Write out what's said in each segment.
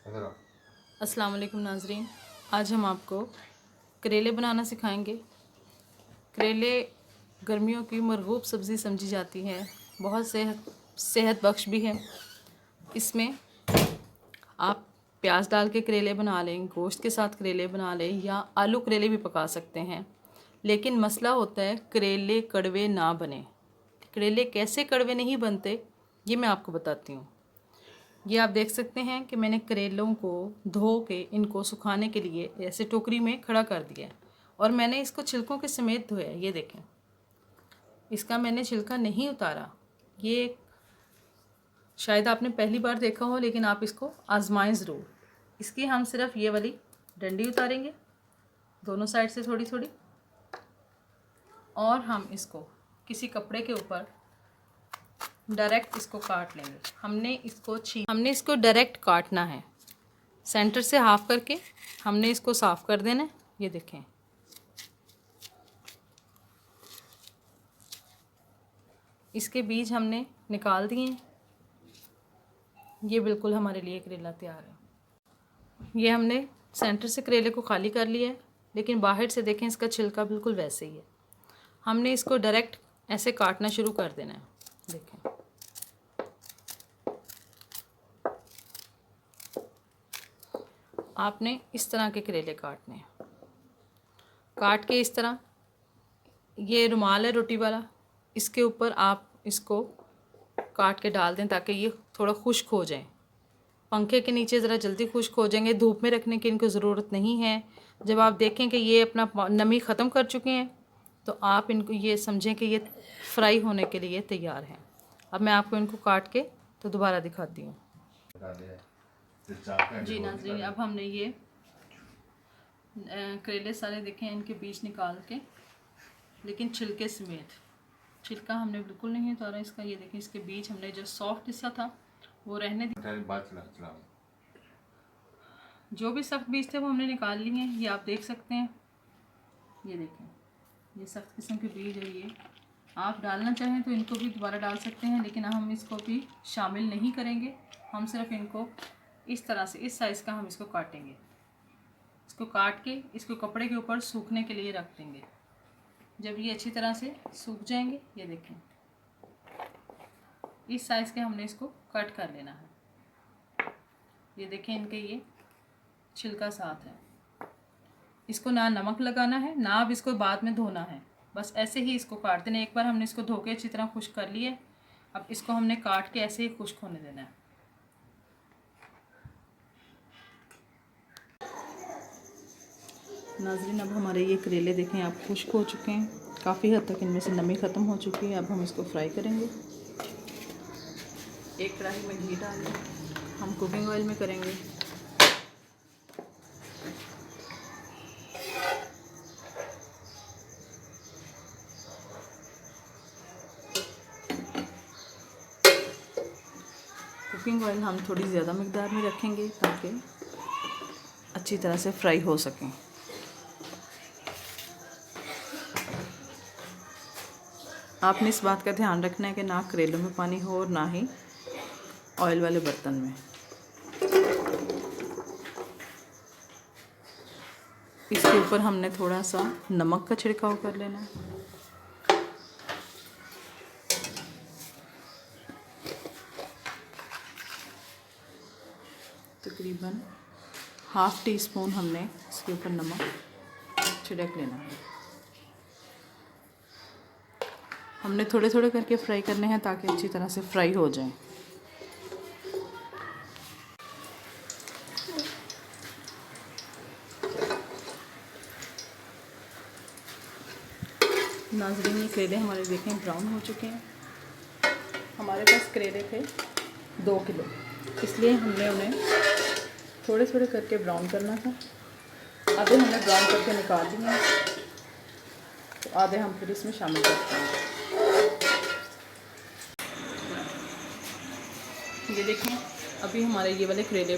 अस्सलाम वालेकुम नाजरीन, आज हम आपको करेले बनाना सिखाएंगे। करेले गर्मियों की मरगूब सब्ज़ी समझी जाती है, बहुत सेहत बख्श भी है। इसमें आप प्याज डाल के करेले बना लें, गोश्त के साथ करेले बना लें या आलू करेले भी पका सकते हैं। लेकिन मसला होता है करेले कड़वे ना बने। करेले कैसे कड़वे नहीं बनते ये मैं आपको बताती हूँ। ये आप देख सकते हैं कि मैंने करेलों को धो के इनको सुखाने के लिए ऐसे टोकरी में खड़ा कर दिया है और मैंने इसको छिलकों के समेत धोया है। ये देखें, इसका मैंने छिलका नहीं उतारा। ये शायद आपने पहली बार देखा हो, लेकिन आप इसको आजमाएं ज़रूर। इसकी हम सिर्फ ये वाली डंडी उतारेंगे दोनों साइड से थोड़ी थोड़ी, और हम इसको किसी कपड़े के ऊपर डायरेक्ट इसको काट लेंगे। हमने इसको डायरेक्ट काटना है, सेंटर से हाफ करके हमने इसको साफ़ कर देना है। ये देखें, इसके बीज हमने निकाल दिए हैं। ये बिल्कुल हमारे लिए करेला तैयार है। ये हमने सेंटर से करेले को खाली कर लिया है, लेकिन बाहर से देखें इसका छिलका बिल्कुल वैसे ही है। हमने इसको डायरेक्ट ऐसे काटना शुरू कर देना है। देखें, आपने इस तरह के करेले काटने हैं। काट के इस तरह, ये रुमाल है रोटी वाला, इसके ऊपर आप इसको काट के डाल दें ताकि ये थोड़ा खुश्क हो जाए। पंखे के नीचे ज़रा जल्दी खुश्क हो जाएंगे। धूप में रखने की इनको ज़रूरत नहीं है। जब आप देखें कि ये अपना नमी ख़त्म कर चुके हैं तो आप इनको ये समझें कि ये फ्राई होने के लिए तैयार हैं। अब मैं आपको इनको काट के तो दोबारा दिखाती हूँ। जी नाज़रीन, अब हमने ये करेले सारे देखें, इनके बीज निकाल के, लेकिन छिलके समेत। छिलका हमने बिल्कुल नहीं उतारा इसका। ये देखें, इसके बीज हमने जो सॉफ्ट हिस्सा था वो रहने दिया। जो भी सख्त बीज थे वो हमने निकाल लिए हैं। ये आप देख सकते हैं, ये देखें, ये सख्त किस्म के बीज है। ये आप डालना चाहें तो इनको भी दोबारा डाल सकते हैं, लेकिन हम इसको भी शामिल नहीं करेंगे। हम सिर्फ इनको इस तरह से, इस साइज़ का हम इसको काटेंगे। इसको काट के इसको कपड़े के ऊपर सूखने के लिए रख देंगे। जब ये अच्छी तरह से सूख जाएंगे, ये देखें, इस साइज़ के हमने इसको कट कर लेना है। ये देखें, इनके ये छिलका साथ है। इसको ना नमक लगाना है, ना अब इसको बाद में धोना है, बस ऐसे ही इसको काट देना। एक बार हमने इसको धो के अच्छी तरह खुश्क कर लिया, अब इसको हमने काट के ऐसे ही खुश्क होने देना है। नाज़रीन, अब हमारे ये करेले देखें आप खुश्क हो चुके हैं, काफ़ी हद तक इनमें से नमी ख़त्म हो चुकी है। अब हम इसको फ्राई करेंगे। एक कढ़ाई में घी डाल दें, हम कुकिंग ऑयल में करेंगे। कुकिंग ऑयल हम थोड़ी ज़्यादा मकदार में रखेंगे ताकि अच्छी तरह से फ्राई हो सकें। आपने इस बात का ध्यान रखना है कि ना करेलों में पानी हो और ना ही ऑयल वाले बर्तन में। इसके ऊपर हमने थोड़ा सा नमक का छिड़काव कर लेना है। तकरीबन ½ टीस्पून हमने इसके ऊपर नमक छिड़क लेना है। हमने थोड़े थोड़े करके फ्राई करने हैं ताकि अच्छी तरह से फ्राई हो जाएं। नाज़रीन, ये करेले हमारे देखें ब्राउन हो चुके हैं। हमारे पास करेले थे 2 किलो, इसलिए हमने उन्हें थोड़े थोड़े करके ब्राउन करना था। आधे हमने ब्राउन करके निकाल दिए हैं, तो आधे हम फिर इसमें शामिल करते हैं। ये देखें, अभी हमारे ये वाले करेले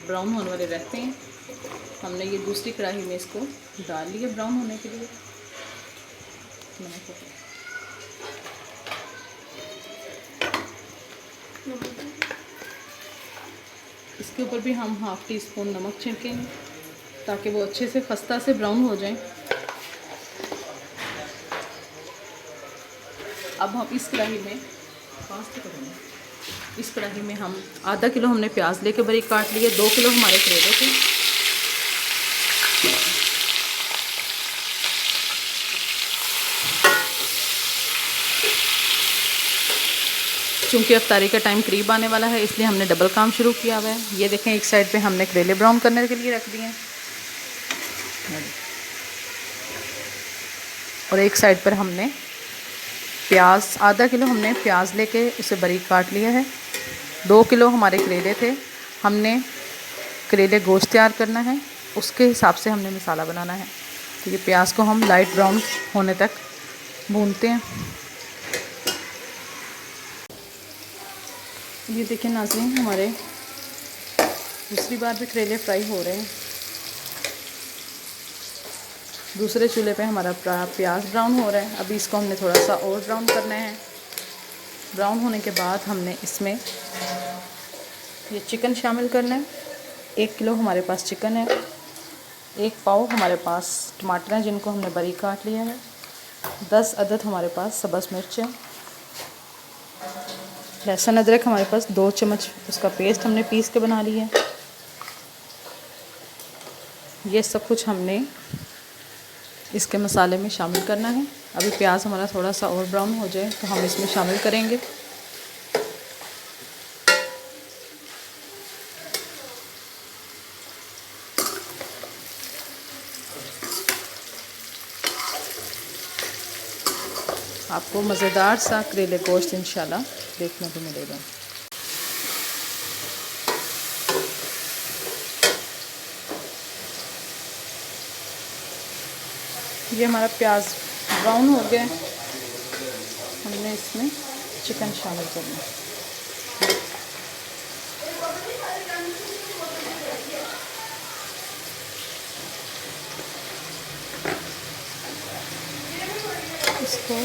ब्राउन होने वाले रहते हैं। हमने ये दूसरी कढ़ाई में इसको डाल लिया ब्राउन होने के लिए। इसके ऊपर भी हम 1/2 टीस्पून नमक छिड़केंगे ताकि वो अच्छे से खस्ता से ब्राउन हो जाए। अब हम इस कढ़ाई में हम आधा किलो हमने प्याज लेके बारीक काट लिए, 2 किलो हमारे करेले थे। चूँकि अफ्तारी का टाइम करीब आने वाला है इसलिए हमने डबल काम शुरू किया हुआ है। ये देखें, एक साइड पे हमने करेले ब्राउन करने के लिए रख दिए हैं और एक साइड पर हमने प्याज, आधा किलो हमने प्याज लेके उसे बारीक काट लिया है। 2 किलो हमारे करेले थे, हमने करेले गोश्त तैयार करना है, उसके हिसाब से हमने मसाला बनाना है। तो ये प्याज को हम लाइट ब्राउन होने तक भूनते हैं। ये देखिए नाज़रीन, हमारे दूसरी बार भी करेले फ्राई हो रहे हैं। दूसरे चूल्हे पे हमारा प्याज ब्राउन हो रहा है। अभी इसको हमने थोड़ा सा और ब्राउन करना है। ब्राउन होने के बाद हमने इसमें ये चिकन शामिल करना है। 1 किलो हमारे पास चिकन है। 1 पाव हमारे पास टमाटर हैं जिनको हमने बारीक काट लिया है। 10 अदद हमारे पास सब्ज़ मिर्च है। लहसुन अदरक हमारे पास 2 चम्मच उसका पेस्ट हमने पीस के बना लिया है। ये सब कुछ हमने इसके मसाले में शामिल करना है। अभी प्याज हमारा थोड़ा सा और ब्राउन हो जाए तो हम इसमें शामिल करेंगे। आपको मज़ेदार सा करेले गोश्त इंशाल्लाह देखने को मिलेगा। ये हमारा प्याज ब्राउन हो गया, हमने इसमें चिकन शामिल करना है। इसको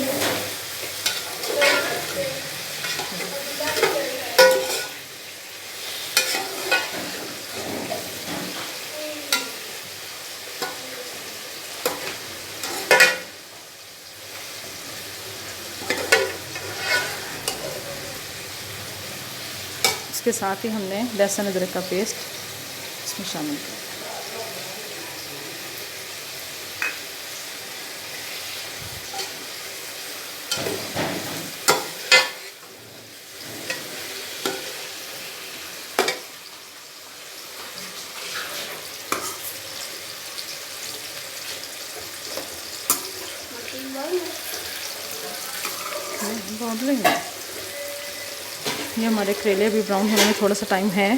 इसके साथ ही हमने लहसुन अदरक का पेस्ट इसमें शामिल किया। ये हमारे करेले अभी ब्राउन होने में थोड़ा सा टाइम है।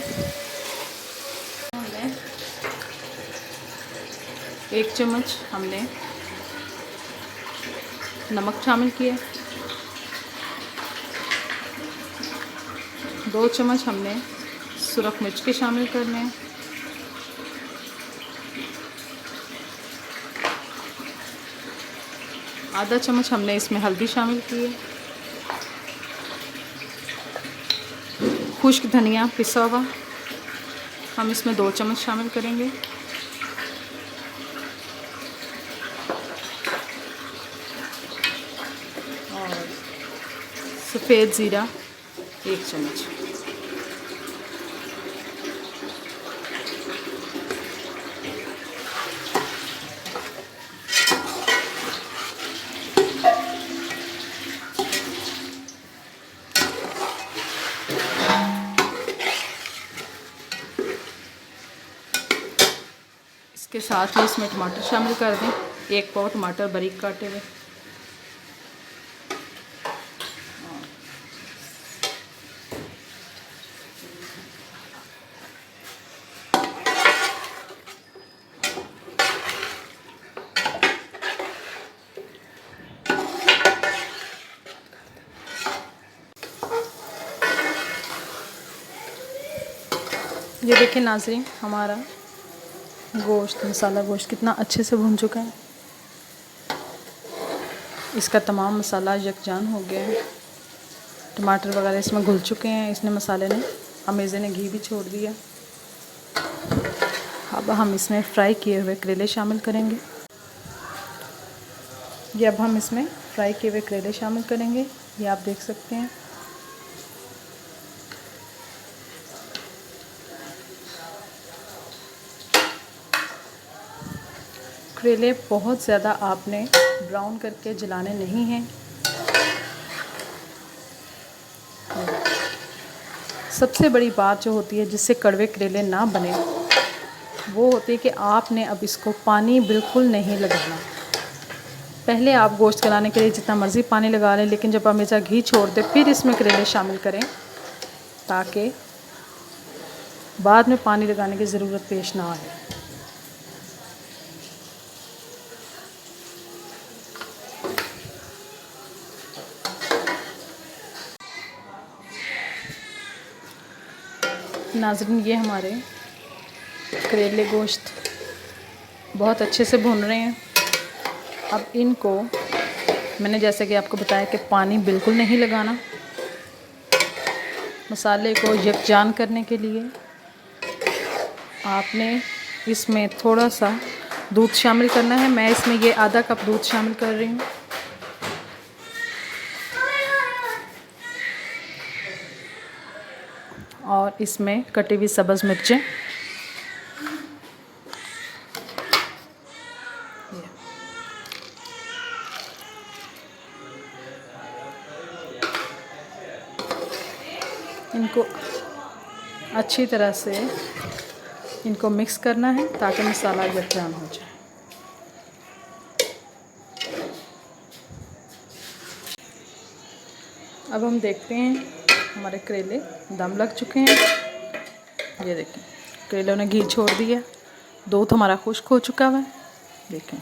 हमने 1 चम्मच हमने नमक शामिल किए, 2 चम्मच हमने सुरख मिर्च के शामिल करने हैं, आधा चम्मच हमने इसमें हल्दी शामिल की है, खुश्क धनिया पिसा हुआ हम इसमें 2 चम्मच शामिल करेंगे, और सफ़ेद ज़ीरा 1 चम्मच। इसके साथ ही इसमें टमाटर शामिल कर दें, 1 पाव टमाटर बारीक काटे हुए। ये देखिए नाज़रीन, हमारा गोश्त, मसाला गोश्त कितना अच्छे से भुन चुका है। इसका तमाम मसाला यकजान हो गया है, टमाटर वगैरह इसमें घुल चुके हैं, इसने मसाले ने, अमेज़े ने घी भी छोड़ दिया। अब हम इसमें फ्राई किए हुए करेले शामिल करेंगे। ये अब हम इसमें फ्राई किए हुए करेले शामिल करेंगे। ये आप देख सकते हैं। करेले बहुत ज़्यादा आपने ब्राउन करके जलाने नहीं हैं। सबसे बड़ी बात जो होती है जिससे कड़वे करेले ना बने वो होती है कि आपने अब इसको पानी बिल्कुल नहीं लगाना। पहले आप गोश्त गलाने के लिए जितना मर्ज़ी पानी लगा लें, लेकिन जब हमेशा घी छोड़ दें फिर इसमें करेले शामिल करें, ताकि बाद में पानी लगाने की ज़रूरत पेश ना आए। नाज़रीन, ये हमारे करेले गोश्त बहुत अच्छे से भून रहे हैं। अब इनको मैंने जैसे कि आपको बताया कि पानी बिल्कुल नहीं लगाना। मसाले को यकजान करने के लिए आपने इसमें थोड़ा सा दूध शामिल करना है। मैं इसमें ये आधा कप दूध शामिल कर रही हूँ। और इसमें कटी हुई सब्ज़ मिर्चें, इनको अच्छी तरह से इनको मिक्स करना है ताकि मसाला यकजान हो जाए। अब हम देखते हैं हमारे करेले दम लग चुके हैं। ये देखें, करेलों ने घी छोड़ दिया, दूध हमारा खुश्क हो चुका है, देखें,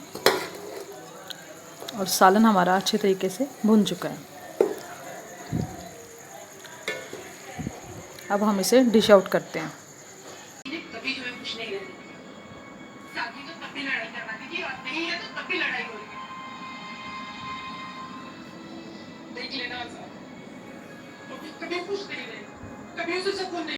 और सालन हमारा अच्छे तरीके से भुन चुका है। अब हम इसे डिश आउट करते हैं। कभी जो है कुछ नहीं रहती, शादी तो तब भी लड़ाई करवा दीजिए और नहीं है तो तब भी लड़ाई होगी। देख लेना कभी कुछ नहीं रहे, कभी उसे सुकून नहीं।